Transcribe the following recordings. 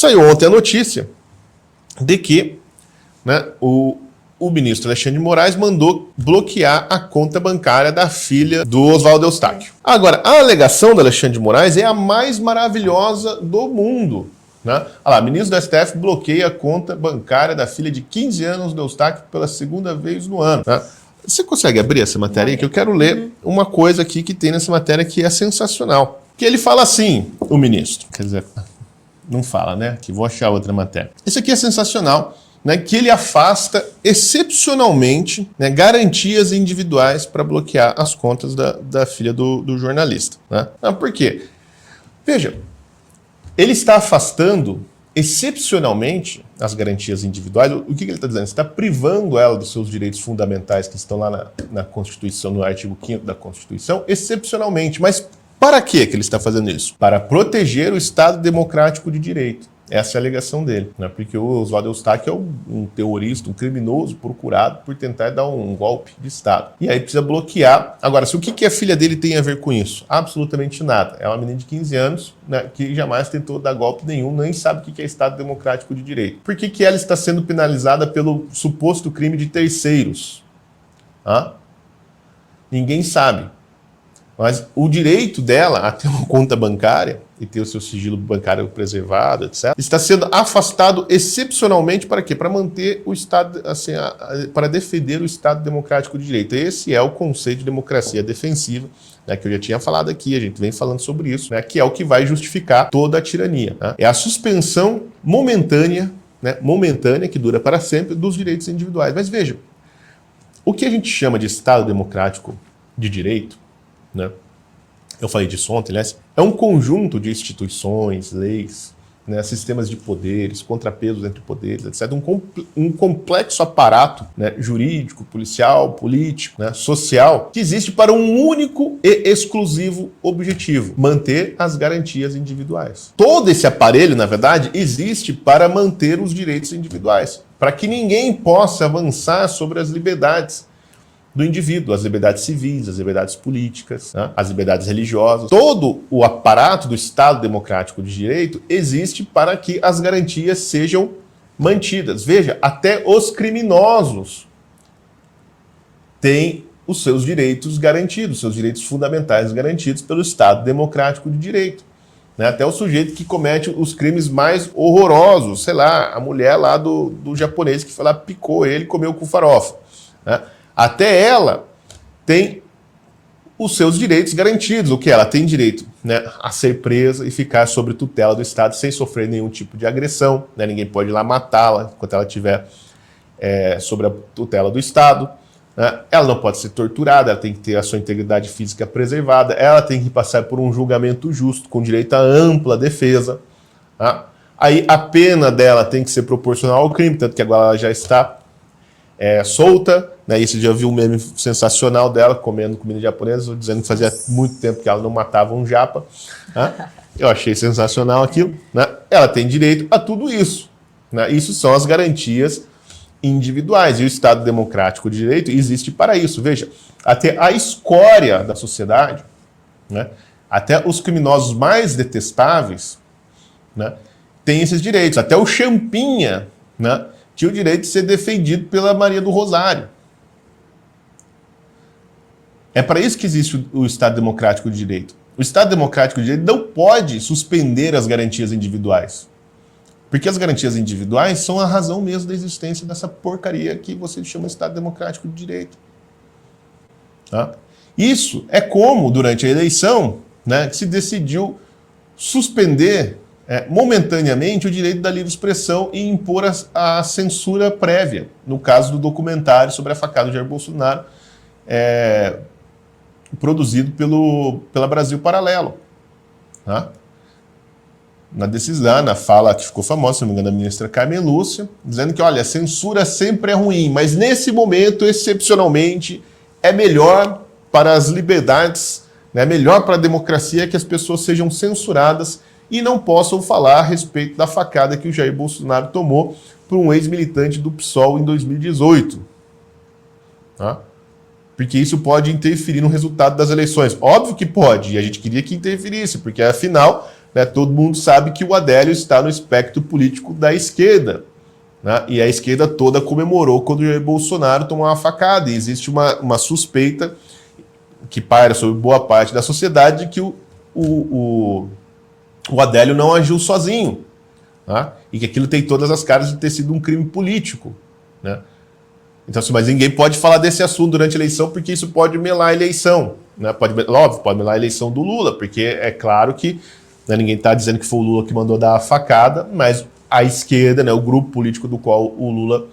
Saiu ontem a notícia de que, né, o ministro Alexandre de Moraes mandou bloquear a conta bancária da filha do Oswaldo Eustáquio. Agora, a alegação do Alexandre de Moraes é a mais maravilhosa do mundo. Né? Olha lá, ministro do STF bloqueia a conta bancária da filha de 15 anos do Eustáquio pela segunda vez no ano. Né? Você consegue abrir essa matéria aí? Que eu quero ler uma coisa aqui que tem nessa matéria que é sensacional. Que ele fala assim, o ministro. Quer dizer, não fala, né? Que vou achar outra matéria. Isso aqui é sensacional. Né, que ele afasta excepcionalmente, né, garantias individuais para bloquear as contas da filha do jornalista. Né? Por quê? Veja, ele está afastando excepcionalmente as garantias individuais. O que ele está dizendo? Ele está privando ela dos seus direitos fundamentais que estão lá na Constituição, no artigo 5º da Constituição, excepcionalmente. Mas para que ele está fazendo isso? Para proteger o Estado democrático de direito. Essa é a alegação dele, né? Porque o Oswaldo Eustáquio é um terrorista, um criminoso procurado por tentar dar um golpe de Estado. E aí precisa bloquear. Agora, o que a filha dele tem a ver com isso? Absolutamente nada. É uma menina de 15 anos, né, que jamais tentou dar golpe nenhum, nem sabe o que é Estado democrático de direito. Por que ela está sendo penalizada pelo suposto crime de terceiros? Ninguém sabe. Mas o direito dela a ter uma conta bancária e ter o seu sigilo bancário preservado, etc., está sendo afastado excepcionalmente para quê? Para manter o Estado, assim, para defender o Estado democrático de direito. Esse é o conceito de democracia defensiva, né, que eu já tinha falado aqui, a gente vem falando sobre isso, né, que é o que vai justificar toda a tirania. Né? É a suspensão momentânea, né, que dura para sempre, dos direitos individuais. Mas veja, o que a gente chama de Estado democrático de direito, né? Eu falei disso ontem, aliás, é um conjunto de instituições, leis, né, sistemas de poderes, contrapesos entre poderes, etc. Um complexo aparato, né, jurídico, policial, político, né, social, que existe para um único e exclusivo objetivo: manter as garantias individuais. Todo esse aparelho, na verdade, existe para manter os direitos individuais, para que ninguém possa avançar sobre as liberdades do indivíduo, as liberdades civis, as liberdades políticas, né, as liberdades religiosas. Todo o aparato do Estado democrático de direito existe para que as garantias sejam mantidas. Veja, até os criminosos têm os seus direitos garantidos, seus direitos fundamentais garantidos pelo Estado democrático de direito. Né? Até o sujeito que comete os crimes mais horrorosos, sei lá, a mulher lá do japonês que foi lá, picou ele e comeu com farofa. Né? Até ela tem os seus direitos garantidos. O que ela tem direito, né, a ser presa e ficar sob tutela do Estado sem sofrer nenhum tipo de agressão. Né? Ninguém pode ir lá matá-la enquanto ela estiver sob a tutela do Estado. Né? Ela não pode ser torturada, ela tem que ter a sua integridade física preservada, ela tem que passar por um julgamento justo, com direito a ampla defesa. Tá? Aí a pena dela tem que ser proporcional ao crime, tanto que agora ela já está solta, né? E você já viu um meme sensacional dela comendo comida japonesa, dizendo que fazia muito tempo que ela não matava um japa. Né? Eu achei sensacional aquilo. Né? Ela tem direito a tudo isso. Né? Isso são as garantias individuais. E o Estado democrático de direito existe para isso. Veja, até a escória da sociedade, né? Até os criminosos mais detestáveis, né, têm esses direitos. Até o Champinha, né, tinha o direito de ser defendido pela Maria do Rosário. É para isso que existe o Estado Democrático de Direito. O Estado Democrático de Direito não pode suspender as garantias individuais. Porque as garantias individuais são a razão mesmo da existência dessa porcaria que você chama de Estado Democrático de Direito. Tá? Isso é como, durante a eleição, né, que se decidiu suspender momentaneamente o direito da livre expressão e impor a censura prévia, no caso do documentário sobre a facada de Jair Bolsonaro, produzido pela Brasil Paralelo. Tá? Na decisão, na fala que ficou famosa, se não me engano, da ministra Carmen Lúcia, dizendo que, olha, a censura sempre é ruim, mas nesse momento, excepcionalmente, é melhor para as liberdades, né, melhor para a democracia que as pessoas sejam censuradas e não possam falar a respeito da facada que o Jair Bolsonaro tomou por um ex-militante do PSOL em 2018. Tá? Porque isso pode interferir no resultado das eleições. Óbvio que pode, e a gente queria que interferisse, porque afinal né, todo mundo sabe que o Adélio está no espectro político da esquerda. Né, e a esquerda toda comemorou quando o Jair Bolsonaro tomou uma facada. E existe uma suspeita que paira sobre boa parte da sociedade de que o Adélio não agiu sozinho. Tá? E que aquilo tem todas as caras de ter sido um crime político. Né? Então, assim, mas ninguém pode falar desse assunto durante a eleição, porque isso pode melar a eleição. Né? Pode melar a eleição do Lula, porque é claro que, né, ninguém está dizendo que foi o Lula que mandou dar a facada, mas a esquerda, né, o grupo político do qual o Lula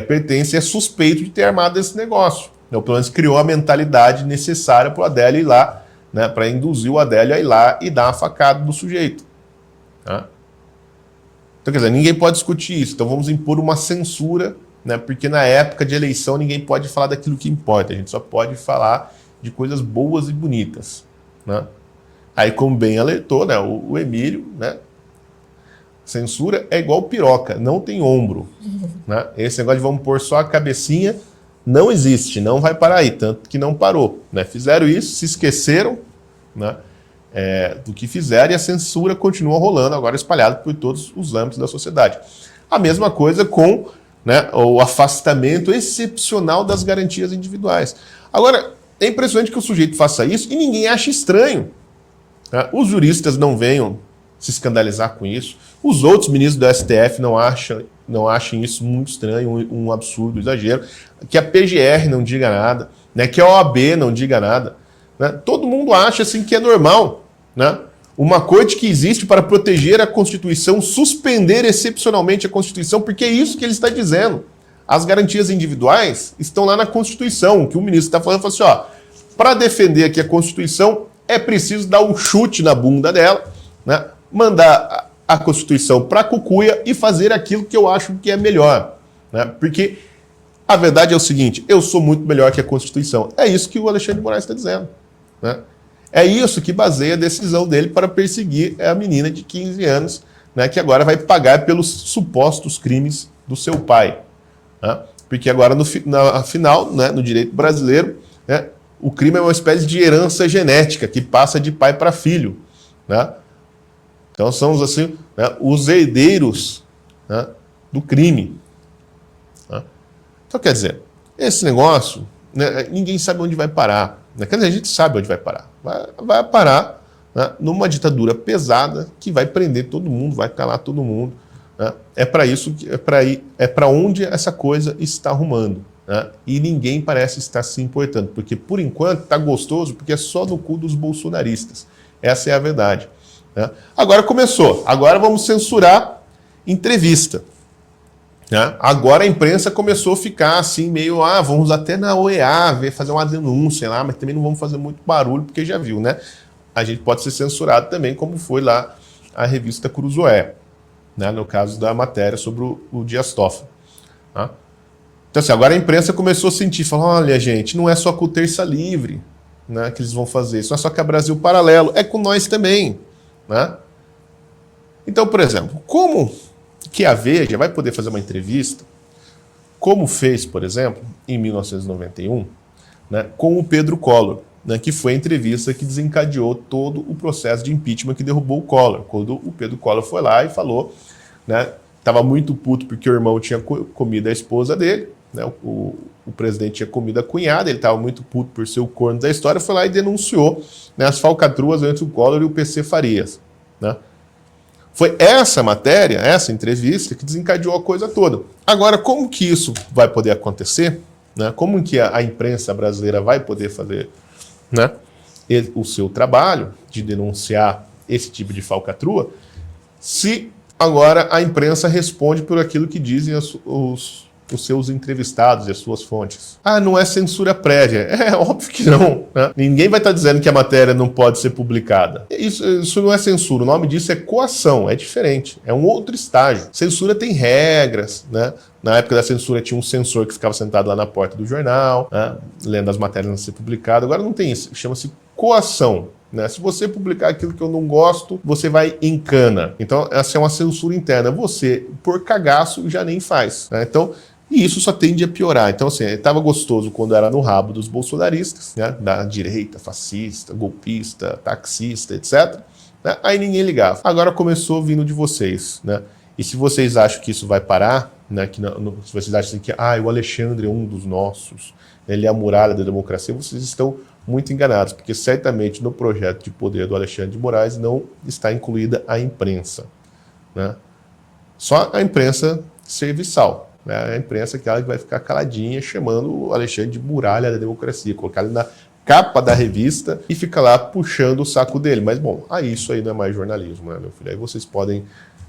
pertence, é suspeito de ter armado esse negócio. Né? Pelo menos criou a mentalidade necessária para o Adélio ir lá, né, para induzir o Adélio a ir lá e dar uma facada do sujeito. Tá? Então, quer dizer, ninguém pode discutir isso. Então vamos impor uma censura, né, porque na época de eleição ninguém pode falar daquilo que importa. A gente só pode falar de coisas boas e bonitas. Né? Aí, como bem alertou, né, o Emílio, né, censura é igual piroca, não tem ombro. Né? Esse negócio de vamos pôr só a cabecinha não existe, não vai parar aí, tanto que não parou. Né? Fizeram isso, se esqueceram, né, do que fizeram, e a censura continua rolando, agora espalhada por todos os âmbitos da sociedade. A mesma coisa com, né, o afastamento excepcional das garantias individuais. Agora, é impressionante que o sujeito faça isso e ninguém acha estranho. Né? Os juristas não venham se escandalizar com isso. Os outros ministros do STF não achem isso muito estranho, um absurdo, um exagero. Que a PGR não diga nada, né? Que a OAB não diga nada. Né? Todo mundo acha assim que é normal. Né? Uma corte que existe para proteger a Constituição, suspender excepcionalmente a Constituição, porque é isso que ele está dizendo. As garantias individuais estão lá na Constituição. O que o ministro está falando, assim, ó, para defender aqui a Constituição, é preciso dar um chute na bunda dela, né? Mandar a Constituição para a cucuia e fazer aquilo que eu acho que é melhor. Né? Porque a verdade é o seguinte, eu sou muito melhor que a Constituição. É isso que o Alexandre de Moraes está dizendo. Né? É isso que baseia a decisão dele para perseguir a menina de 15 anos, né, que agora vai pagar pelos supostos crimes do seu pai. Né? Porque agora, afinal, né, no direito brasileiro, né, o crime é uma espécie de herança genética que passa de pai para filho. Né? Então somos assim, né, os herdeiros, né, do crime. Né? Então quer dizer, esse negócio, né, ninguém sabe onde vai parar. Né? Quer dizer, a gente sabe onde vai parar. Vai parar, né, numa ditadura pesada que vai prender todo mundo, vai calar todo mundo. Né? É para isso, é para onde essa coisa está arrumando. Né? E ninguém parece estar se importando, porque por enquanto está gostoso, porque é só no cu dos bolsonaristas. Essa é a verdade. Né? Agora começou, agora vamos censurar entrevista. Né? Agora a imprensa começou a ficar assim, meio, vamos até na OEA fazer uma denúncia lá, mas também não vamos fazer muito barulho, porque já viu, né? A gente pode ser censurado também, como foi lá a revista Cruzoé, né? No caso da matéria sobre o Dias Toffoli. Tá? Então assim, agora a imprensa começou a sentir, falou, olha gente, não é só com o Terça Livre, né, que eles vão fazer isso, não é só com a Brasil Paralelo, é com nós também. Né? Então, por exemplo, como que a Veja vai poder fazer uma entrevista, como fez, por exemplo, em 1991, né, com o Pedro Collor, né, que foi a entrevista que desencadeou todo o processo de impeachment que derrubou o Collor, quando o Pedro Collor foi lá e falou, né, estava muito puto porque o irmão tinha comido a esposa dele, né, o presidente tinha comido a cunhada, ele estava muito puto por ser o corno da história, foi lá e denunciou, né, as falcatruas entre o Collor e o PC Farias. Né? Foi essa matéria, essa entrevista, que desencadeou a coisa toda. Agora, como que isso vai poder acontecer? Né? Como que a imprensa brasileira vai poder fazer, né, o seu trabalho de denunciar esse tipo de falcatrua, se agora a imprensa responde por aquilo que dizem os seus entrevistados e as suas fontes? Não é censura prévia. É óbvio que não. Né? Ninguém vai estar dizendo que a matéria não pode ser publicada. Isso não é censura. O nome disso é coação. É diferente. É um outro estágio. Censura tem regras. Né? Na época da censura tinha um censor que ficava sentado lá na porta do jornal, né, lendo as matérias antes de ser publicado. Agora não tem isso. Chama-se coação. Né? Se você publicar aquilo que eu não gosto, você vai em cana. Então, essa é uma censura interna. Você, por cagaço, já nem faz. Né? Então, e isso só tende a piorar. Então, assim, estava gostoso quando era no rabo dos bolsonaristas, né? Da direita, fascista, golpista, taxista, etc. né? Aí ninguém ligava. Agora começou vindo de vocês, né? E se vocês acham que isso vai parar, né? Se vocês acham que o Alexandre é um dos nossos, ele é a muralha da democracia, vocês estão muito enganados, porque certamente no projeto de poder do Alexandre de Moraes não está incluída a imprensa, né? Só a imprensa serviçal, né? A imprensa que ela vai ficar caladinha chamando o Alexandre de muralha da democracia, colocar ele na capa da revista e fica lá puxando o saco dele. Mas, bom, isso aí não é mais jornalismo, né, meu filho? Aí vocês podem,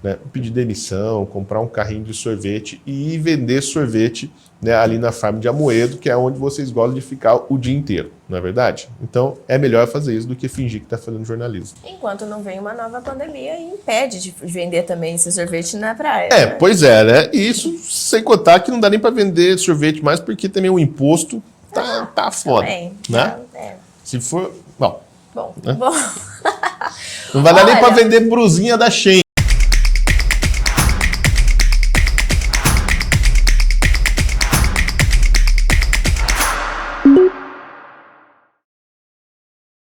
né, pedir demissão, comprar um carrinho de sorvete e ir vender sorvete, né, ali na farm de Amoedo, que é onde vocês gostam de ficar o dia inteiro, não é verdade? Então, é melhor fazer isso do que fingir que está fazendo jornalismo. Enquanto não vem uma nova pandemia e impede de vender também esse sorvete na praia. Né? Pois é, né? E isso sem contar que não dá nem para vender sorvete mais, porque também o imposto tá foda, também, né? Se for... Bom, Bom. Não vai dar nem para vender brusinha da Shein.